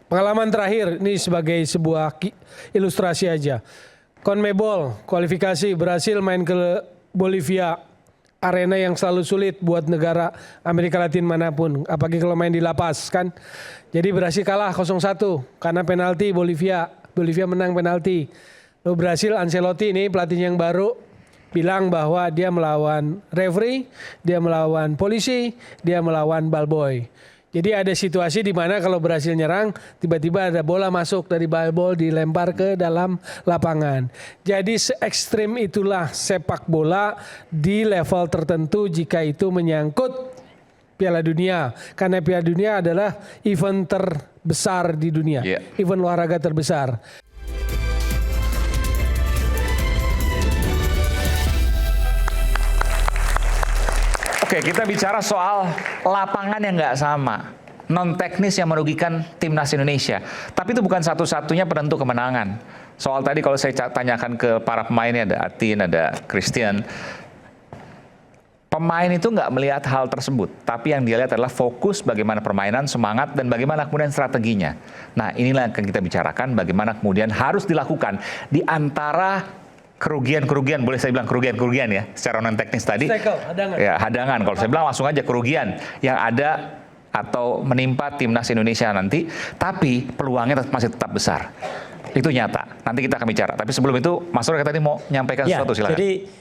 pengalaman terakhir ini sebagai sebuah ilustrasi aja. CONMEBOL kualifikasi Brasil main ke Bolivia, arena yang selalu sulit buat negara Amerika Latin manapun, apalagi kalau main di La Paz kan. Jadi Brasil kalah 0-1 karena penalti Bolivia menang penalti. Lalu Brasil, Ancelotti ini pelatih yang baru bilang bahwa dia melawan referee, dia melawan polisi, dia melawan ballboy. Jadi ada situasi di mana kalau Brasil nyerang, tiba-tiba ada bola masuk dari ballboy dilempar ke dalam lapangan. Jadi se-ekstrim itulah sepak bola di level tertentu jika itu menyangkut Piala Dunia. Karena Piala Dunia adalah event terbesar di dunia, event olahraga terbesar. Oke, kita bicara soal lapangan yang nggak sama, non teknis yang merugikan timnas Indonesia. Tapi itu bukan satu-satunya penentu kemenangan. Soal tadi kalau saya tanyakan ke para pemainnya, ada Atin, ada Christian, pemain itu nggak melihat hal tersebut, tapi yang dia lihat adalah fokus bagaimana permainan, semangat, dan bagaimana kemudian strateginya. Nah, inilah yang akan kita bicarakan, bagaimana kemudian harus dilakukan di antara kerugian-kerugian, boleh saya bilang kerugian-kerugian ya, secara non teknis tadi. Hadangan. Ya, hadangan. Kalau saya bilang langsung aja kerugian yang ada atau menimpa timnas Indonesia nanti, tapi peluangnya masih tetap besar. Itu nyata. Nanti kita akan bicara. Tapi sebelum itu, Mas Roy tadi mau nyampaikan sesuatu, silakan. Jadi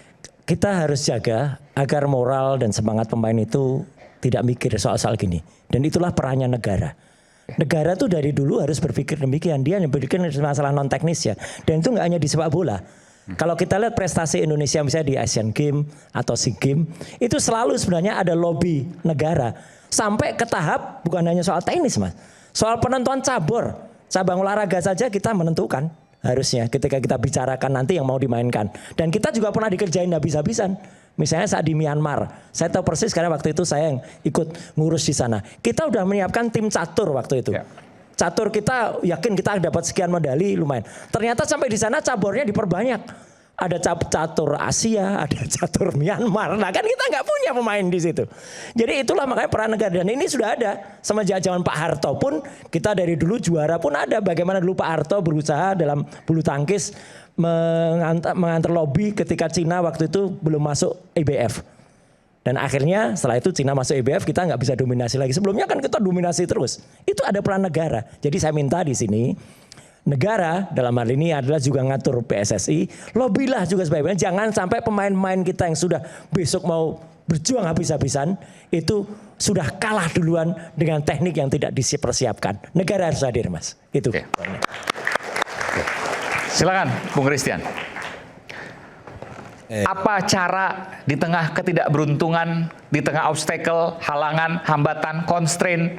kita harus jaga agar moral dan semangat pemain itu tidak mikir soal-soal gini. Dan itulah perannya negara. Negara tuh dari dulu harus berpikir demikian. Dia berpikir masalah non teknis ya. Dan itu nggak hanya di sepak bola. Kalau kita lihat prestasi Indonesia misalnya di Asian Games atau SEA Games, itu selalu sebenarnya ada lobby negara. Sampai ke tahap bukan hanya soal teknis Mas. Soal penentuan cabang olahraga saja kita menentukan harusnya ketika kita bicarakan nanti yang mau dimainkan. Dan kita juga pernah dikerjain habis-habisan. Misalnya saat di Myanmar, saya tahu persis karena waktu itu saya yang ikut ngurus di sana. Kita udah menyiapkan tim catur waktu itu. Catur kita yakin kita dapat sekian medali lumayan. Ternyata sampai di sana caburnya diperbanyak. Ada catur Asia, ada catur Myanmar. Nah kan kita nggak punya pemain di situ. Jadi itulah makanya peran negara. Dan ini sudah ada. Semenjak zaman Pak Harto pun kita dari dulu juara pun ada. Bagaimana dulu Pak Harto berusaha dalam bulu tangkis mengantar lobby ketika Cina waktu itu belum masuk IBF. Dan akhirnya setelah itu Cina masuk IBF, kita nggak bisa dominasi lagi. Sebelumnya kan kita dominasi terus. Itu ada peran negara. Jadi saya minta di sini, negara dalam hal ini adalah juga ngatur PSSI. Lobbylah juga sebaiknya. Jangan sampai pemain-pemain kita yang sudah besok mau berjuang habis-habisan, itu sudah kalah duluan dengan teknik yang tidak dipersiapkan. Negara harus hadir Mas. Itu. Oke. Silakan Bung Christian. Apa cara di tengah ketidakberuntungan, di tengah obstacle, halangan, hambatan, constraint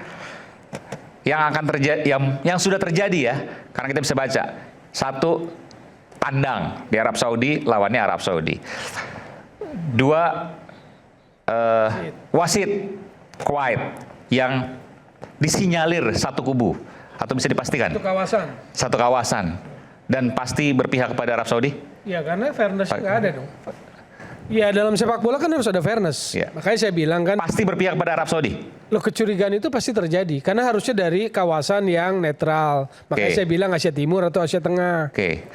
yang akan terjadi, yang sudah terjadi ya? Karena kita bisa baca, satu, tandang di Arab Saudi, lawannya Arab Saudi. Dua, wasit Kuwait yang disinyalir satu kubu atau bisa dipastikan satu kawasan dan pasti berpihak kepada Arab Saudi. Ya karena fairness nggak ada dong. Ya dalam sepak bola kan harus ada fairness. Ya. Makanya saya bilang kan. Pasti berpihak pada Arab Saudi. Loh kecurigaan itu pasti terjadi. Karena harusnya dari kawasan yang netral. Makanya saya bilang Asia Timur atau Asia Tengah.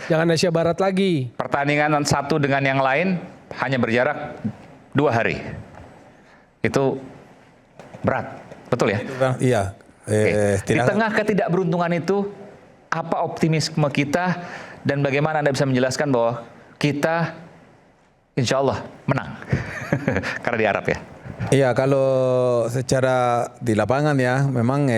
Jangan Asia Barat lagi. Pertandingan satu dengan yang lain hanya berjarak 2 hari. Itu berat. Betul ya? Iya. Di tengah ketidakberuntungan itu, apa optimisme kita dan bagaimana Anda bisa menjelaskan bahwa kita insya Allah menang karena di Arab ya? Iya, kalau secara di lapangan ya memang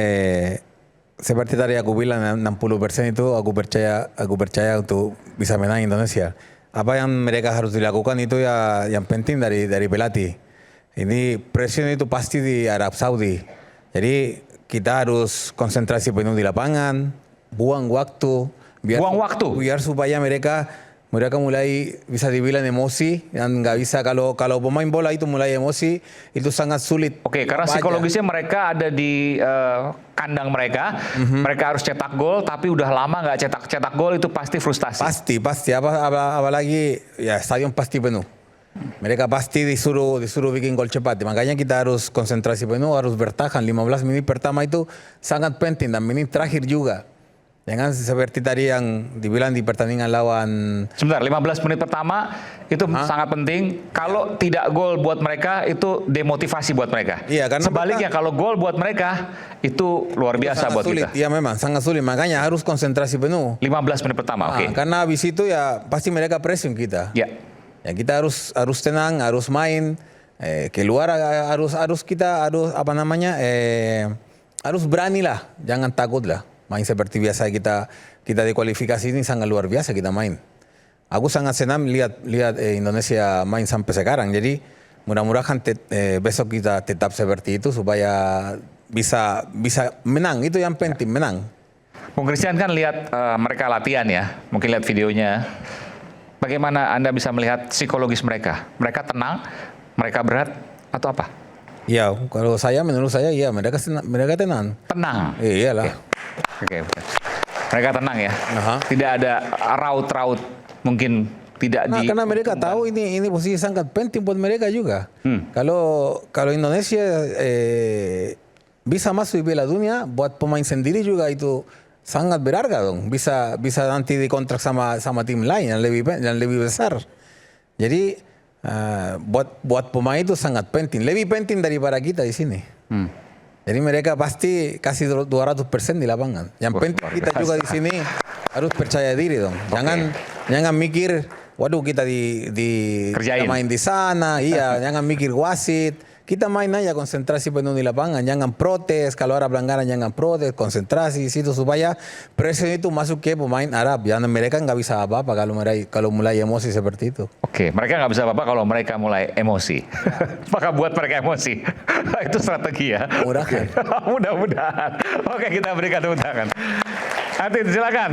seperti tadi aku bilang 60% itu aku percaya untuk bisa menang Indonesia. Apa yang mereka harus dilakukan itu ya yang penting dari pelatih. Ini pressure itu pasti di Arab Saudi. Jadi kita harus konsentrasi penuh di lapangan, buang waktu. Biar supaya mereka mulai bisa dibilang emosi dan nggak bisa kalau pemain bola itu mulai emosi itu sangat sulit. Oke, karena psikologisnya mereka ada di kandang mereka, mereka harus cetak gol tapi udah lama nggak cetak gol itu pasti frustasi. Pasti apalagi ya stadion pasti penuh. Mereka pasti disuruh bikin gol cepat. Makanya kita harus konsentrasi penuh, harus bertahan. 15 menit pertama itu sangat penting dan menit terakhir juga. Jangan seperti tadi yang dibilang di pertandingan lawan. Sebentar, 15 menit pertama itu sangat penting. Kalau tidak gol buat mereka, itu demotivasi buat mereka. Iya, karena sebaliknya kalau gol buat mereka, itu luar biasa buat sulit. kita. Iya memang, sangat sulit. Makanya harus konsentrasi penuh. 15 menit pertama, oke. Karena habis itu ya pasti mereka pressing kita. Ya. Ya kita harus tenang, harus main. Keluar harus kita apa namanya? Harus berani lah, jangan takut lah. Main seperti biasa kita di kualifikasi ini sangat luar biasa kita main. Aku sangat senang lihat Indonesia main sampai sekarang. Jadi mudah-mudahan besok kita tetap seperti itu supaya bisa menang. Itu yang penting, menang. Bung Christian kan lihat mereka latihan ya, mungkin lihat videonya. Bagaimana Anda bisa melihat psikologis mereka? Mereka tenang, mereka berat, atau apa? Ya, kalau menurut saya, iya mereka tenang. Tenang. Iyalah. Oke. Mereka tenang ya. Tidak ada raut-raut, mungkin tidak karena mereka tahu ini posisi sangat penting buat mereka juga. Kalau Indonesia bisa masuk di Piala Dunia, buat pemain sendiri juga itu sangat berharga dong. Bisa nanti dikontrak sama tim lain yang lebih besar. Jadi buat pemain itu sangat penting, lebih penting daripada kita di sini. Jadi mereka pasti kasih 200% di lapangan. Yang penting kita juga di sini harus percaya diri dong. Jangan mikir, waduh kita kita main di sana, iya. Jangan mikir wasit. Kita main aja konsentrasi penuh di lapangan. Jangan protes. Kalau ada pelanggaran jangan protes. Konsentrasi di situ supaya pressure itu masuk ke pemain Arab. Jangan mereka nggak bisa apa-apa kalau mulai emosi seperti itu. Oke, mereka nggak bisa apa-apa kalau mereka mulai emosi. Maka buat mereka emosi. Itu strategi ya. Mudah-mudahan. Oke, kita berikan tepuk tangan. Atin, silakan.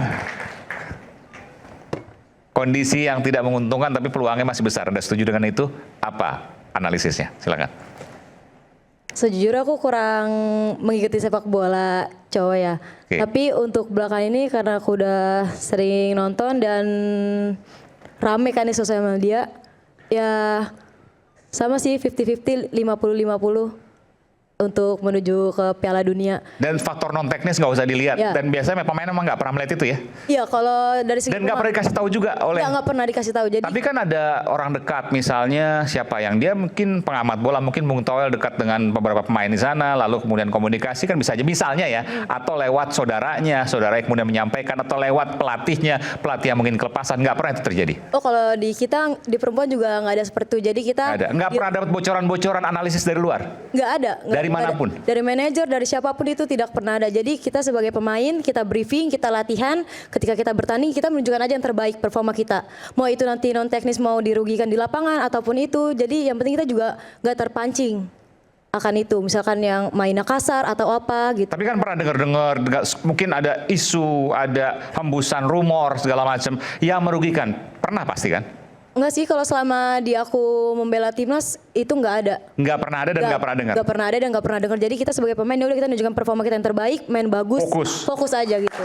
Kondisi yang tidak menguntungkan tapi peluangnya masih besar. Anda setuju dengan itu? Apa analisisnya? Silakan. Sejujurnya aku kurang mengikuti sepak bola cowok ya. Tapi untuk belakang ini karena aku udah sering nonton dan rame kan di sosial media, ya sama sih 50-50, 50-50 untuk menuju ke Piala Dunia. Dan faktor non teknis nggak usah dilihat. Ya. Dan biasanya pemain memang nggak pernah melihat itu ya. Iya, kalau dari segi dan nggak pernah dikasih tahu juga oleh. Nggak pernah dikasih tahu. Jadi. Tapi kan ada orang dekat, misalnya siapa yang dia mungkin pengamat bola, mungkin Bung Toel dekat dengan beberapa pemain di sana, lalu kemudian komunikasi kan bisa aja misalnya ya, atau lewat saudaranya yang kemudian menyampaikan, atau lewat pelatih yang mungkin kelepasan. Nggak pernah itu terjadi. Oh, kalau di kita di perempuan juga nggak ada seperti itu. Jadi kita nggak pernah dapat bocoran-bocoran analisis dari luar. Nggak ada. Dari manapun. Dari manajer, dari siapapun itu tidak pernah ada. Jadi kita sebagai pemain, kita briefing, kita latihan. Ketika kita bertanding, kita menunjukkan aja yang terbaik performa kita. Mau itu nanti non teknis mau dirugikan di lapangan ataupun itu. Jadi yang penting kita juga nggak terpancing akan itu. Misalkan yang mainnya kasar atau apa gitu. Tapi kan pernah dengar mungkin ada isu, ada hembusan rumor segala macam yang merugikan. Pernah pasti kan? Enggak sih, kalau selama di aku membela timnas itu nggak ada. Nggak pernah ada dan nggak pernah dengar. Nggak pernah ada dan nggak pernah dengar. Jadi kita sebagai pemain ya udah kita menunjukkan performa kita yang terbaik, main bagus, fokus aja gitu.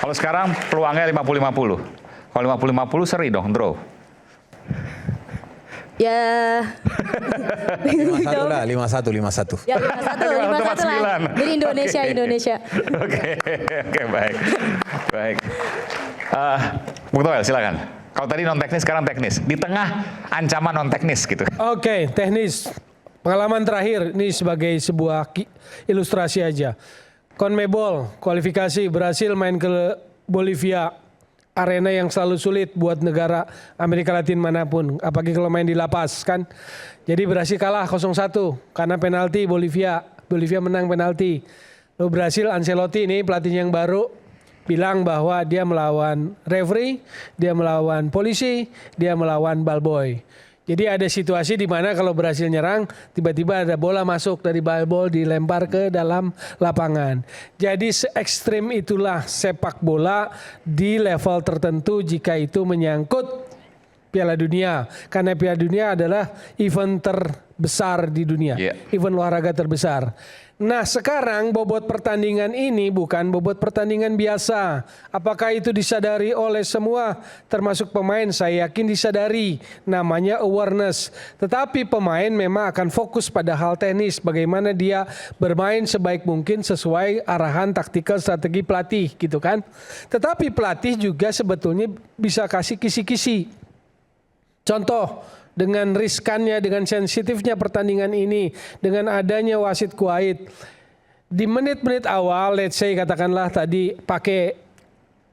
Kalau sekarang peluangnya 50-50. Kalau 50-50 seri dong, draw. Ya. 5-1 lah, 5-1. Ya 5-1 lah. Jadi Indonesia. Oke, baik. Bung Toel, silakan. Kalau tadi non teknis, sekarang teknis. Di tengah ancaman non teknis gitu. Oke, teknis. Pengalaman terakhir ini sebagai sebuah ilustrasi aja. CONMEBOL kualifikasi berhasil main ke Bolivia, arena yang selalu sulit buat negara Amerika Latin manapun, apalagi kalau main di La Paz kan. Jadi berhasil kalah 0-1 karena penalti Bolivia menang penalti. Lalu berhasil Ancelotti ini pelatih yang baru bilang bahwa dia melawan referee, dia melawan polisi, dia melawan ballboy. Jadi ada situasi di mana kalau berhasil nyerang, tiba-tiba ada bola masuk dari ball dilempar ke dalam lapangan. Jadi se-ekstrim itulah sepak bola di level tertentu jika itu menyangkut Piala Dunia. Karena Piala Dunia adalah event terbesar di dunia, event olahraga terbesar. Nah sekarang bobot pertandingan ini bukan bobot pertandingan biasa. Apakah itu disadari oleh semua termasuk pemain? Saya yakin disadari, namanya awareness. Tetapi pemain memang akan fokus pada hal teknis, bagaimana dia bermain sebaik mungkin sesuai arahan taktikal strategi pelatih gitu kan. Tetapi pelatih juga sebetulnya bisa kasih kisi-kisi. Contoh, dengan riskannya, dengan sensitifnya pertandingan ini, dengan adanya wasit kuwait. Di menit-menit awal, let's say katakanlah tadi pakai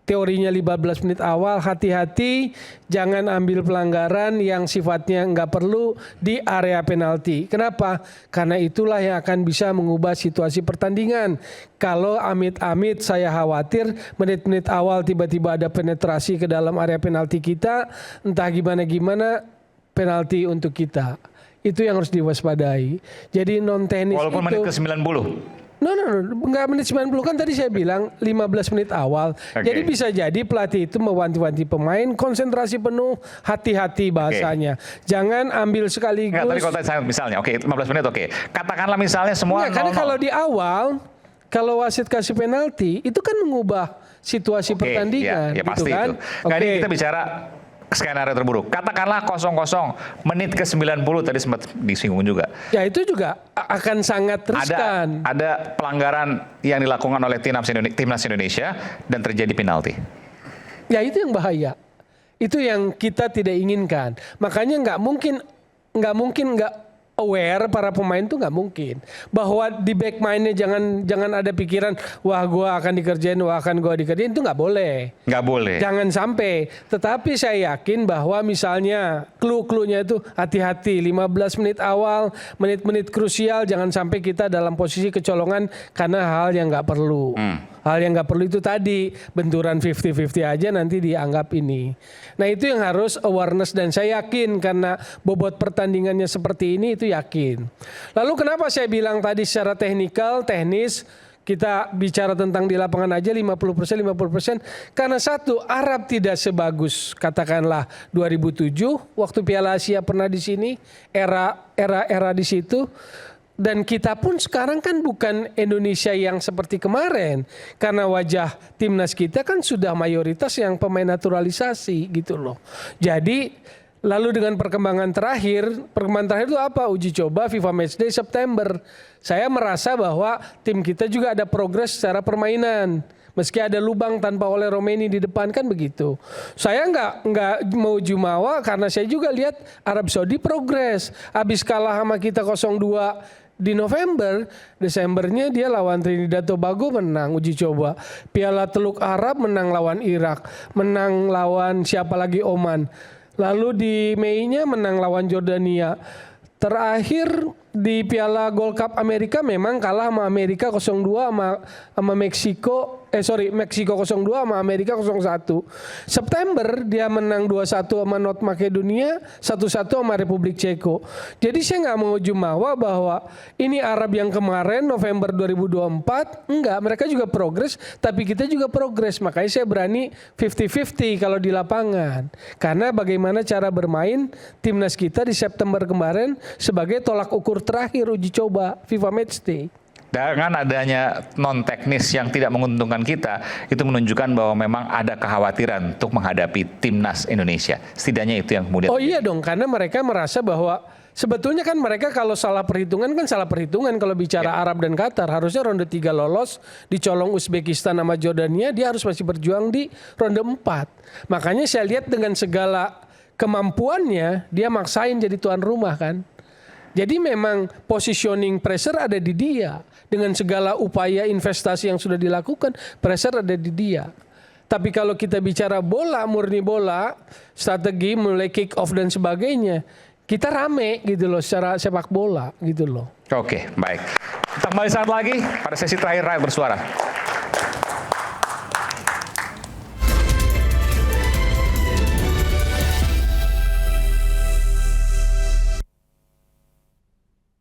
teorinya 15 menit awal, hati-hati jangan ambil pelanggaran yang sifatnya nggak perlu di area penalti. Kenapa? Karena itulah yang akan bisa mengubah situasi pertandingan. Kalau amit-amit saya khawatir menit-menit awal tiba-tiba ada penetrasi ke dalam area penalti kita, entah gimana-gimana, penalti untuk kita. Itu yang harus diwaspadai. Jadi non teknis itu. Walaupun menit ke 90. No, enggak menit 90 kan tadi saya bilang 15 menit awal. Jadi bisa jadi pelatih itu mewanti-wanti pemain konsentrasi penuh, hati-hati bahasanya. Jangan ambil sekaligus. Enggak, tadi kalau saya misalnya 15 menit Katakanlah misalnya semua karena kalau di awal kalau wasit kasih penalti itu kan mengubah situasi pertandingan ya gitu pasti kan. Itu. Ini kita bicara skenario terburuk. Katakanlah 0-0 menit ke 90 tadi sempat disinggung juga. Ya itu juga akan sangat riskan. Ada pelanggaran yang dilakukan oleh timnas Indonesia dan terjadi penalti. Ya itu yang bahaya. Itu yang kita tidak inginkan. Makanya nggak mungkin nggak aware para pemain tuh nggak mungkin bahwa di back mindnya jangan ada pikiran wah gua akan dikerjain, itu nggak boleh. Nggak boleh. Jangan sampai. Tetapi saya yakin bahwa misalnya clue-cluenya itu hati-hati 15 menit awal, menit-menit krusial jangan sampai kita dalam posisi kecolongan karena hal yang nggak perlu. Hal yang nggak perlu itu tadi benturan 50-50 aja nanti dianggap ini. Nah itu yang harus awareness dan saya yakin karena bobot pertandingannya seperti ini itu yakin. Lalu kenapa saya bilang tadi secara teknis kita bicara tentang di lapangan aja 50%. Karena satu, Arab tidak sebagus katakanlah 2007 waktu Piala Asia pernah di sini, era di situ. Dan kita pun sekarang kan bukan Indonesia yang seperti kemarin. Karena wajah timnas kita kan sudah mayoritas yang pemain naturalisasi gitu loh. Jadi lalu dengan perkembangan terakhir itu apa? Uji coba FIFA Matchday September. Saya merasa bahwa tim kita juga ada progres secara permainan. Meski ada lubang tanpa oleh Romeni di depan kan begitu. Saya nggak mau jumawa karena saya juga lihat Arab Saudi progres. Habis kalah sama kita 0-2 di November, Desembernya dia lawan Trinidad Tobago menang uji coba. Piala Teluk Arab menang lawan Irak, menang lawan siapa lagi Oman. Lalu di Mei-nya menang lawan Jordania. Terakhir di Piala Gold Cup Amerika memang kalah sama Amerika 0-2 sama Meksiko. Meksiko 0-2 sama Amerika 0-1. September dia menang 2-1 sama North Makedonia, 1-1 sama Republik Ceko. Jadi saya nggak mau jumawa bahwa ini Arab yang kemarin November 2024, enggak, mereka juga progres, tapi kita juga progres. Makanya saya berani 50-50 kalau di lapangan. Karena bagaimana cara bermain timnas kita di September kemarin sebagai tolak ukur terakhir uji coba FIFA Matchday. Dengan adanya non teknis yang tidak menguntungkan kita, itu menunjukkan bahwa memang ada kekhawatiran untuk menghadapi timnas Indonesia. Setidaknya itu yang kemudian. Oh iya dong, karena mereka merasa bahwa sebetulnya kan mereka kalau salah perhitungan kalau bicara Arab dan Qatar. Harusnya ronde 3 lolos, dicolong Uzbekistan sama Jordania, dia harus masih berjuang di ronde 4. Makanya saya lihat dengan segala kemampuannya, dia maksain jadi tuan rumah kan. Jadi memang positioning pressure ada di dia. Dengan segala upaya investasi yang sudah dilakukan, pressure ada di dia. Tapi kalau kita bicara bola, murni bola, strategi mulai kick off dan sebagainya, kita rame gitu loh secara sepak bola gitu loh. Oke, baik. Kita kembali saat lagi pada sesi terakhir Rakyat Bersuara.